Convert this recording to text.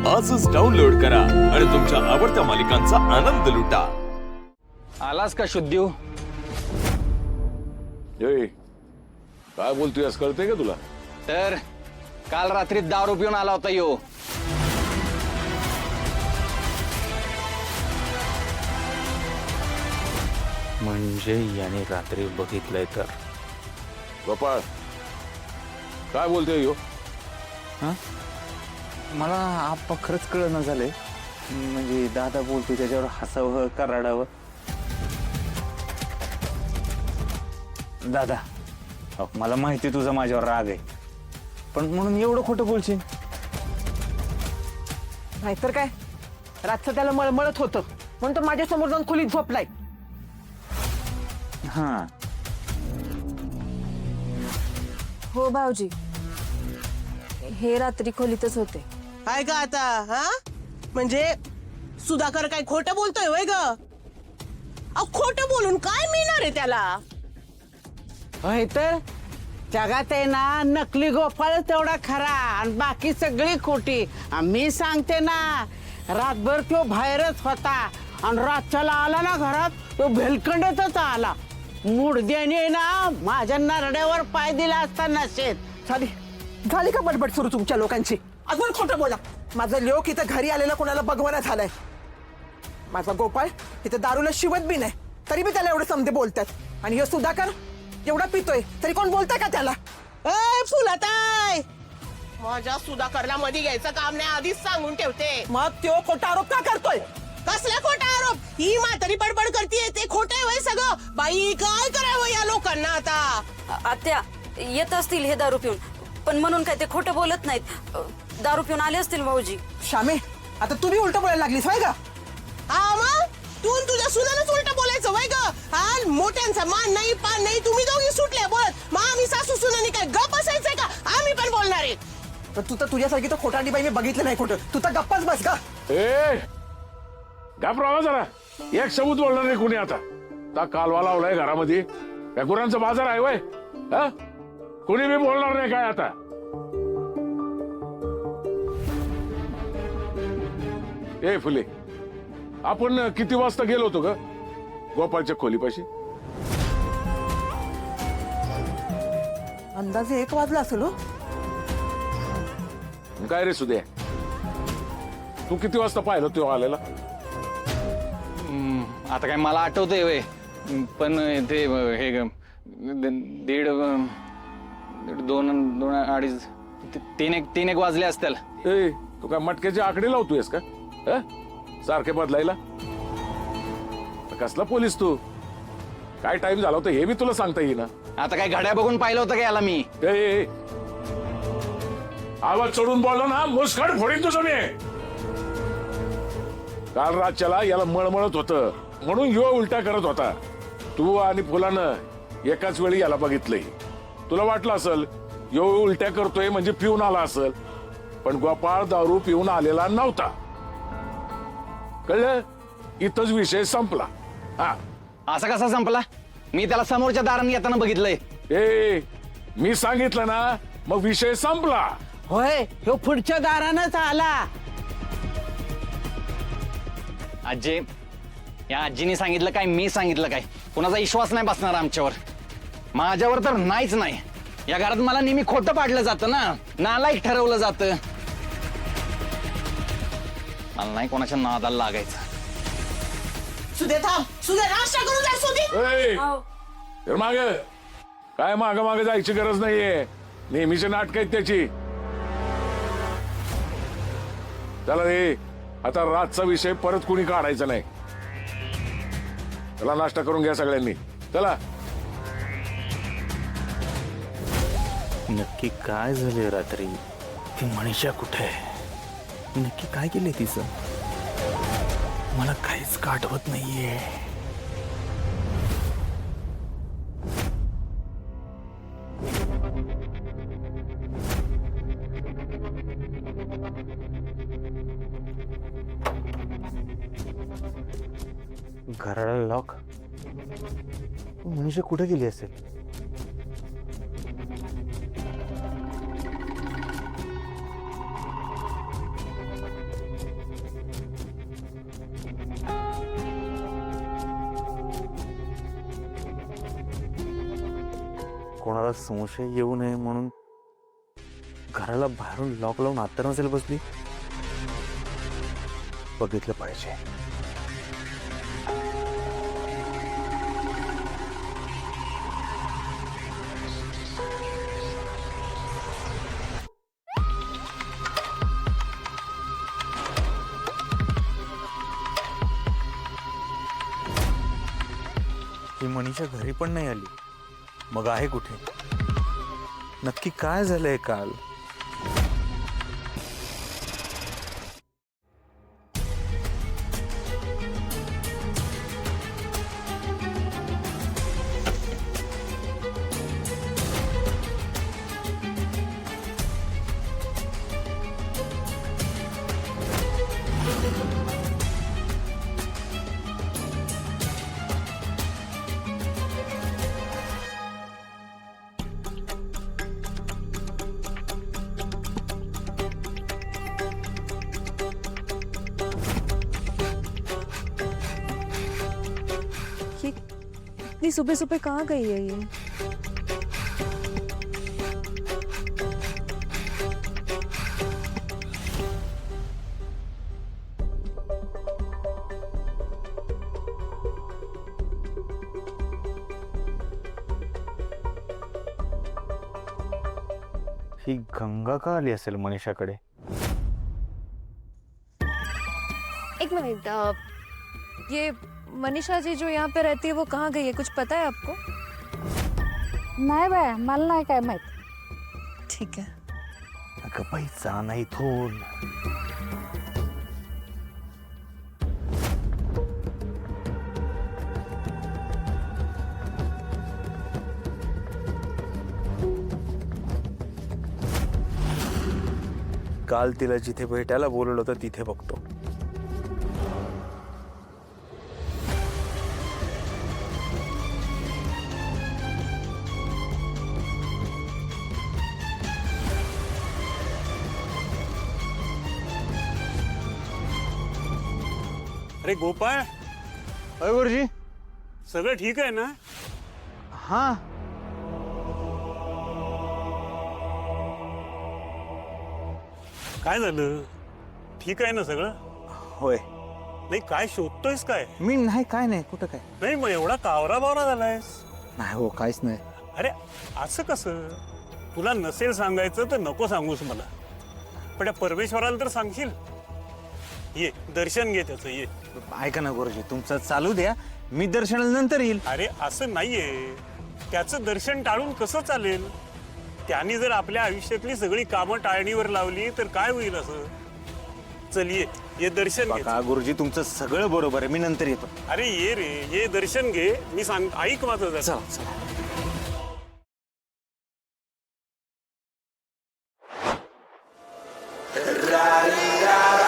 आजच डाउनलोड करा आणि तुमच्या आवडत्या मालिकांचा आनंद लुटा। आलास का शुद्धीव? काय बोलतोय कळतंय का तुला? तर काल रात्री दारू पिऊन आला होता यो। म्हणजे याने रात्री बघितलंय तर गोपाळ काय बोलतोय यो? मला आप्पा खरंच कळना झालंय। म्हणजे दादा बोलतोय त्याच्यावर हसावं का रडावं? दादा मला माहिती तुझा माझ्यावर राग आहे, पण म्हणून एवढं खोटं बोलशील? नाहीतर काय, रातचं त्याला मळमळत होतं म्हणून तो माझ्या समोर जाऊन खोलीत झोपलाय। हा हो भाऊजी, हे रात्री खोलीतच होते। काय का आता हा? म्हणजे सुधाकर काय खोटं बोलतोय वय ग? खोटं बोलून काय मिळणार आहे त्याला? होय तर जगात आहे ना, नकली गोपाळ तेवढा खरा आणि बाकी सगळी खोटी। मी सांगते ना, रातभर तो बाहेरच होता आणि रातच्याला आला ना घरात, तो भेलकंडतच आला। मुडद्याने ना माझ्या नरड्यावर पाय दिला असता नशेत। झाली का बडबड सुरू तुमच्या लोकांची? अजून खोटं बोला। माझा लोक इथं घरी आलेला कोणाला बघवाना झालाय। माझा गोपाळ इथं दारूला शिवत बी नाही, तरी बी त्याला एवढे समजे बोलतात। आणि हे सुधाकर एवढा पितोय तरी कोण बोलतंय का त्याला? फुलताय, माझ्या सुधाकरला मध्ये घ्यायचं काम नाही, आधीच सांगून ठेवते। मग तो खोटा आरोप का करतोय? कसला खोटा आरोप? ही म्हातारी बडबड करतीये, ते खोटं आहे वय सगळं? बाई काय करावं या लोकांना आता? आत्या येत असतील हे दारू पिऊन, पण म्हणून काय ते खोटं बोलत नाहीत। दारू पिऊन आले असतील भाऊजी। श्यामे, आता तू बी उलट बोलायला लागलीस होय का? हा मग तू तुझ्या सुनानच उलट बोलायचं वय ग? हा, मोठ्यांचा मान नाही पान नाही, तुम्ही दोघी सुटले बोलत। मग आम्ही सासू सुनानी काय गप असायचंय का? आम्ही पण बोलणार आहे। तर तू तर तुझ्यासारखी तर खोटांडी बाई मी बघितलं नाही खोटं। तू तर गप्पाच बस का? घाबरावा जरा, एक शब्द बोलणार नाही कुणी आता कालवा लावलाय घरामध्ये। काय गुरांचा बाजार आहे वय? कुणी बी बोलणार नाही काय आता? ए फुले, आपण किती वाजता गेलो होतो ग गोपाळच्या खोलीपाशी? अंदाजे 1 वाजला असेल हो। काय रे सुदे, तू किती वाजता पाहिलं तो आलेला? आता काय मला आठवतंय वय, पण ते हे दीड दोन अडीच तीन एक वाजले असतील। ए तू काय मटक्याची आकडे लावतोयस का? सारखे बदलायला कसला पोलीस तू? काय टाइम झाला होता हे बी तुला सांगता येईना। आता काय घड्या बघून पाहिलं होतं का याला मी? आवाज चढून बोललो ना मुस्काड फोडीन तुझं मी। काल रातच्याला याला मळमळत होतं म्हणून यो उलटा करत होता। तू आणि फुलानं एकाच वेळी याला बघितलंय। तुला वाटलं असेल यो उलट्या करतोय म्हणजे पिऊन आला असेल, पण गोपाळ दारू पिऊन आलेला नव्हता। कळलं? इथंच विषय संपला। असा कसा संपला? मी त्याला समोरच्या दाराने येताना बघितलंय। मी सांगितलं ना, मग विषय संपला। होय, ह्यो पुढच्या दारानच आला। आजी, या आजीने सांगितलं काय मी सांगितलं काय? कोणाचा विश्वास नाही बसणार आमच्यावर। माझ्यावर तर नाहीच नाही। या घरात मला नेहमी खोटं पाडलं जातं ना, नालायक ठरवलं जातं। मला नाही कोणाच्या नादाला लागायचं। सुदे थांब, सुदे नाश्ता करून जा सुदे। तर माग काय माग जायची गरज नाहीये, नेहमीचे नाटक आहेत त्याची। चला रे, आता रातचा विषय परत कुणी काढायचा नाही। चला नाश्ता करून घ्या सगळ्यांनी, चला। नक्की काय झाले रात्री? ती मनीषा कुठे आहे? नक्की काय केले तिचं? मला काहीच आठवत नाहीये। घराला लॉक? मनीषा कुठे गेली असेल? कोणाला संशय येऊ नये म्हणून घराला बाहेरून लॉक लावून आत तर नसेल बसली. बघितलं पाहिजे. ही मनीषा घरी पण नाही आली. मग आहे कुठे? नक्की काय झालंय काल? ये इतनी सुबह सुबह कहाँ गई है ये? ही गंगा का आली असेल मनीषाकडे? एक मिनट, ये मनीषा जी जो यहाँ पे रहती है वो कहाँ गई है, कुछ पता है आपको? नाही बाय, मला नाही काय माहित. ठीक है. अगं बाई, जा ना इथून. काल तिला जिथे भेटायला बोलवलं होतं तिथे बघतो. अरे गोपाळ, अय गुरुजी. सगळं ठीक आहे ना? हा. काय झालं? ठीक आहे ना सगळं? होय. नाही, काय शोधतोयस काय? मी नाही, काय नाही, कुठं काय नाही, मग एवढा कावरा बावरा झालायस? नाही हो, काहीच नाही. अरे असं कसं? तुला नसेल सांगायचं तर नको सांगूस मला, पण या परमेश्वराला तर सांगशील. ये दर्शन घे त्याचं, ये. ऐका ना गुरुजी, तुमचं चालू द्या, मी दर्शनाला नंतर येईल. अरे असं नाहीये, त्याचं दर्शन टाळून कसं चालेल? त्यांनी जर आपल्या आयुष्यातली सगळी कामं टाळणीवर लावली तर काय होईल असं? चल ये दर्शन घे. बघा गुरुजी, तुमचं सगळं बरोबर आहे, मी नंतर येतो. अरे ये रे, ये दर्शन घे. मी सांग, ऐक माझं जरा. चला चला. रा